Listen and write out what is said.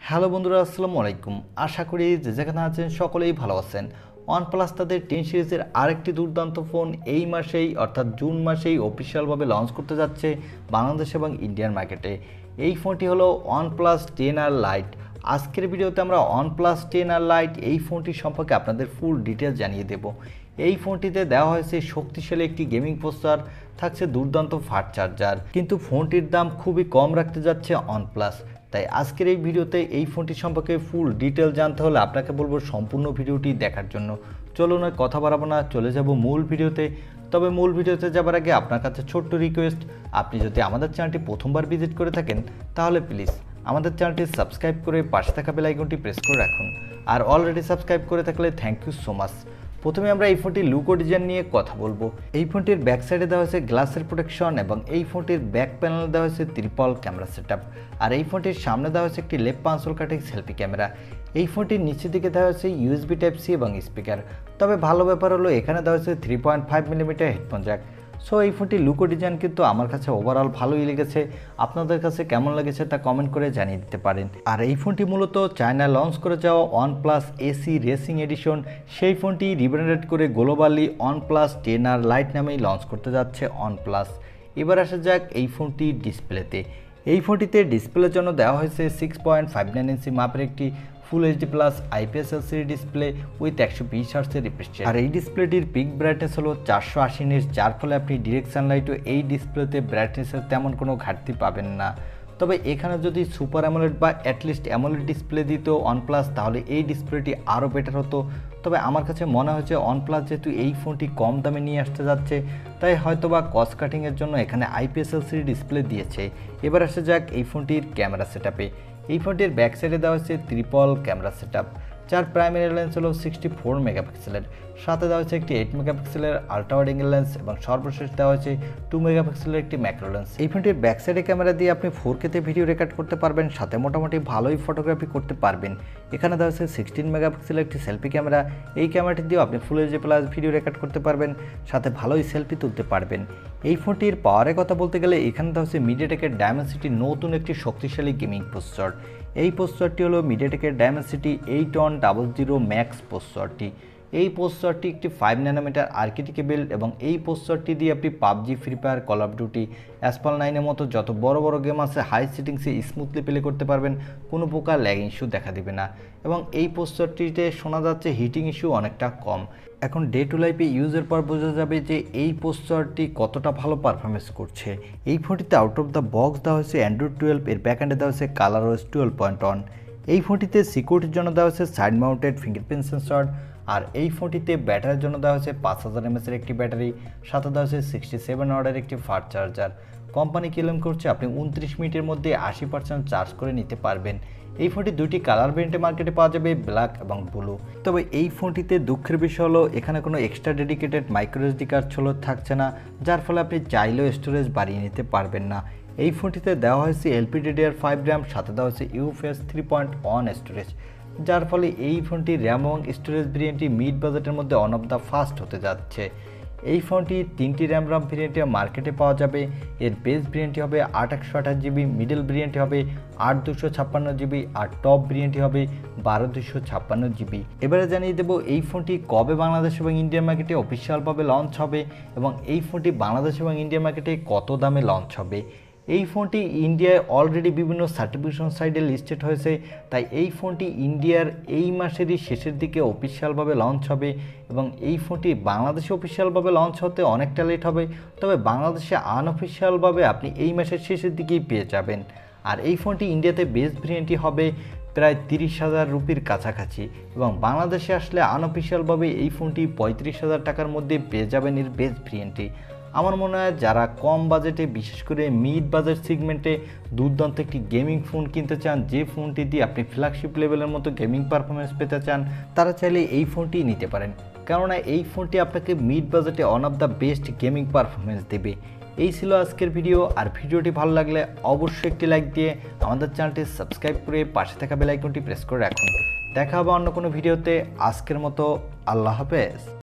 Hello বন্ধুরা, আসসালামু আলাইকুম। আশা করি যে যেখানে আছেন সকলেই ভালো আছেন। ওয়ানপ্লাস তাদের 10 সিরিজের আরেকটি দুর্দান্ত ফোন এই মাসেই অর্থাৎ জুন মাসেই অফিসিয়ালভাবে লঞ্চ করতে যাচ্ছে বাংলাদেশ এবং ইন্ডিয়ান মার্কেটে। এই ফোনটি হলো ওয়ানপ্লাস 10R লাইট। আজকের ভিডিওতে আমরা ওয়ানপ্লাস 10R লাইট এই ফোনটি সম্পর্কে আপনাদের ফুল ডিটেলস জানিয়ে দেব। এই ফোনটিতে দেওয়া হয়েছে শক্তিশালী একটি গেমিং প্রসেসর, থাকছে দুর্দান্ত ফাস্ট চার্জার, কিন্তু ফোনটির দাম খুবই কম রাখতে যাচ্ছে ওয়ানপ্লাস। তাই আজকের এই ভিডিওতে এই ফোনটি সম্পর্কে ফুল ডিটেল জানতে হলে আপনাকে বলবো সম্পূর্ণ ভিডিওটি দেখার জন্য। চলুন আর কথা বাড়াবো না, চলে যাব মূল ভিডিওতে। তবে মূল ভিডিওতে যাবার আগে আপনার কাছে ছোট্ট রিকোয়েস্ট, আপনি যদি আমাদের চ্যানেলটি প্রথমবার ভিজিট করে থাকেন তাহলে প্লিজ আমাদের চ্যানেলটি সাবস্ক্রাইব করে পাশে থাকা বেল আইকনটি প্রেস করে রাখুন। আর অলরেডি সাবস্ক্রাইব করে থাকলে থ্যাংক ইউ সো মাচ। প্রথমে আমরা এই ফোনটির লুক ও ডিজাইন নিয়ে কথা বলবো। এই ফোনটির ব্যাক সাইডে দেওয়া হয়েছে গ্লাসের প্রোটেকশন এবং এই ফোনটির ব্যাক প্যানেলে দেওয়া হয়েছে ট্রিপল ক্যামেরা সেটআপ। আর এই ফোনটির সামনে দেওয়া হয়েছে একটি লেফট পাঞ্চল কাটিং সেলফি ক্যামেরা। এই ফোনটির নিচের দিকে দেওয়া হয়েছে ইউএসবি টাইপ সি এবং স্পিকার। তবে ভালো ব্যাপার হলো এখানে দেওয়া হয়েছে 3.5 মিলিমিটার হেডফোন জ্যাক। সো এই ফোনটির লুক ও ডিজাইন কিন্তু আমার কাছে ওভারঅল ভালোই লেগেছে। আপনাদের কাছে কেমন লেগেছে তা কমেন্ট করে জানিয়ে দিতে পারেন। আর এই ফোনটি মূলত চায়না লঞ্চ করে যাওয়া ওয়ানপ্লাস এসি রেসিং এডিশন, সেই ফোনটি রিব্র্যান্ডেড করে গ্লোবালি ওয়ানপ্লাস 10R লাইট নামেই লঞ্চ করতে যাচ্ছে ওয়ানপ্লাস। এবার আসা যাক এই ফোনটির ডিসপ্লেতে। এই ফোনটিতে ডিসপ্লের জন্য দেওয়া হয়েছে 6.59 ইঞ্চি মাপের একটি full HD plus IPS LCD display with 120 হার্টজের রিফ্রেশ রেট। আর এই ডিসপ্লেটির পিক ব্রাইটনেস হলো 480 নিটস, যার ফলে আপনি ডিরেক্ট সানলাইটও এই ডিসপ্লেতে ব্রাইটনেসের তেমন কোনো ঘাটতি পাবেন না। তবে এখানে যদি সুপার অ্যামোলেড বা অ্যাটলিস্ট অ্যামোলেড ডিসপ্লে দিত ওয়ানপ্লাস তাহলে এই ডিসপ্লেটি আরও বেটার হতো। তবে আমার কাছে মনে হয়েছে ওয়ানপ্লাস যেহেতু এই ফোনটি কম দামে নিয়ে আসতে যাচ্ছে, তাই হয়তোবা কস্ট কাটিংয়ের জন্য এখানে আইপিএস এলসিডি ডিসপ্লে দিয়েছে। এবার আসা যাক এই ফোনটির ক্যামেরা সেটআপে। এই ফোনটির ব্যাক সাইডে দেওয়া হচ্ছে ট্রিপল ক্যামেরা সেটআপ, যার প্রাইমারি লেন্স হলো 64 মেগাপিক্সেলের, সাথে দেওয়া হচ্ছে একটি 8 মেগাপিক্সেলের আল্ট্রা ওয়াইড অ্যাঙ্গেল লেন্স এবং সর্বশেষ দেওয়া হয়েছে 2 মেগাপিক্সেলের একটি ম্যাক্রো লেন্স। এই ফোনটির ব্যাক সাইডে ক্যামেরা দিয়ে আপনি 4K তে ভিডিও রেকর্ড করতে পারবেন, সাথে মোটামুটি ভালোই ফটোগ্রাফি করতে পারবেন। এখানে দেওয়া হচ্ছে 16 মেগাপিক্সেলের একটি সেলফি ক্যামেরা। এই ক্যামেরাটি দিয়েও আপনি ফুল এইচডি প্লাস ভিডিও রেকর্ড করতে পারবেন, সাথে ভালোই সেলফি তুলতে পারবেন। এই ফোনটির পাওয়ারের কথা বলতে গেলে এখানে দেওয়া হচ্ছে মিডিয়াটেকের ডায়মেনসিটির নতুন একটি শক্তিশালী গেমিং প্রসেসর। এই প্রসেসরটি হলো মিডিয়াটেকের ডায়মেনসিটি 8100 ম্যাক্স প্রসেসরটি। এই প্রসেসরটি একটি 5 ন্যানোমিটার আর্কিটেক্টেবল এবং এই প্রসেসরটি দিয়ে আপনি PUBG, free fire, call of duty, Asphalt 9-এর মতো যত বড় বড় গেম আছে হাই সেটিংসে স্মুথলি প্লে করতে পারবেন, কোনো প্রকার ল্যাগ ইস্যু দেখা দেবে না। এবং এই প্রসেসরটিতে শোনা যাচ্ছে হিটিং ইস্যু অনেকটা কম। এখন ডে টু লাইফে ইউজের পর বোঝা যাবে যে এই প্রসেসরটি কতটা ভালো পারফরমেন্স করছে। এই ফোনটিতে আউট অফ দ্য বক্স দেওয়া হয়েছে অ্যান্ড্রয়েড 12, এর ব্যাকএন্ডে দেওয়া হয়েছে কালারওয়েস 12.1। এই ফোনটিতে সিকিউরিটির জন্য দেওয়া হয়েছে সাইড মাউন্টেড ফিঙ্গারপ্রিন্ট সেন্সর। আর এই ফোনটিতে ব্যাটারির জন্য দেওয়া হয়েছে 5000 mAh এর একটি ব্যাটারি, সাথে দেওয়া হয়েছে 67 ওয়াটের একটি ফাস্ট চার্জার। কোম্পানি ক্লেম করছে আপনি 29 মিনিটের মধ্যে 80% চার্জ করে নিতে পারবেন। এই ফোনটি দুইটি কালার ভেরিয়েন্টে মার্কেটে পাওয়া যাবে, ব্ল্যাক এবং ব্লু। তবে এই ফোনটিতে দুঃখের বিষয় হলো এখানে কোনো extra dedicated micro SD card থাকছে না, যার ফলে আপনি চাইলেও স্টোরেজ বাড়িয়ে নিতে পারবেন না। এই ফোনটিতে দেওয়া হয়েছে LPDDR5 র্যাম, সাথে দেওয়া হয়েছে UFS 3.1 স্টোরেজ, যার ফলে এই ফোনটি র্যাম এবং স্টোরেজ ভেরিয়েন্টটি মিড বাজেটের মধ্যে ওয়ান অফ দ্য ফাস্ট হতে যাচ্ছে। এই ফোনটি 3টি র্যাম ভেরিয়েন্টে মার্কেটে পাওয়া যাবে। এর বেস ভেরিয়েন্টটি হবে 8128 জিবি, মিডল ভেরিয়েন্টটি হবে 8256 জিবি, আর টপ ভেরিয়েন্টটি হবে 12256 জিবি। এবারে জানিয়ে দেবো এই ফোনটি কবে বাংলাদেশ এবং ইন্ডিয়ান মার্কেটে অফিসিয়ালভাবে লঞ্চ হবে এবং এই ফোনটি বাংলাদেশ এবং ইন্ডিয়ান মার্কেটে কত দামে লঞ্চ হবে। এই ফোনটি ইন্ডিয়ায় অলরেডি বিভিন্ন সার্টিফিকেশন সাইটে লিস্টেড হয়েছে, তাই এই ফোনটি ইন্ডিয়ার এই মাসেরই শেষের দিকে অফিসিয়ালভাবে লঞ্চ হবে এবং এই ফোনটি বাংলাদেশে অফিসিয়ালভাবে লঞ্চ হতে অনেকটা লেট হবে। তবে বাংলাদেশে আনঅফিসিয়ালভাবে আপনি এই মাসের শেষের দিকেই পেয়ে যাবেন। আর এই ফোনটি ইন্ডিয়াতে বেস ভেরিয়েন্টটি হবে প্রায় 30,000 রুপির কাছাকাছি এবং বাংলাদেশে আসলে আনঅফিসিয়ালভাবে এই ফোনটি 35,000 টাকার মধ্যে পেয়ে যাবেন এর বেস ভেরিয়েন্টটি। আমার মনে হয় যারা কম বাজেটে, বিশেষ করে মিড বাজেট সেগমেন্টে দুর্দান্ত একটি গেমিং ফোন কিনতে চান, যে ফোনটি দিয়ে আপনি ফ্ল্যাগশিপ লেভেলের মতো গেমিং পারফরমেন্স পেতে চান, তারা চাইলে এই ফোনটি নিতে পারেন, কেননা এই ফোনটি আপনাকে মিড বাজেটে one of the best gaming performance দেবে। এই ছিল আজকের ভিডিও। আর ভিডিওটি ভালো লাগলে অবশ্যই একটি লাইক দিয়ে আমাদের চ্যানেলটি সাবস্ক্রাইব করে পাশে থাকা বেল আইকনটি প্রেস করে রাখুন। দেখা হবে অন্য কোনো ভিডিওতে। আজকের মতো আল্লাহ হাফেজ।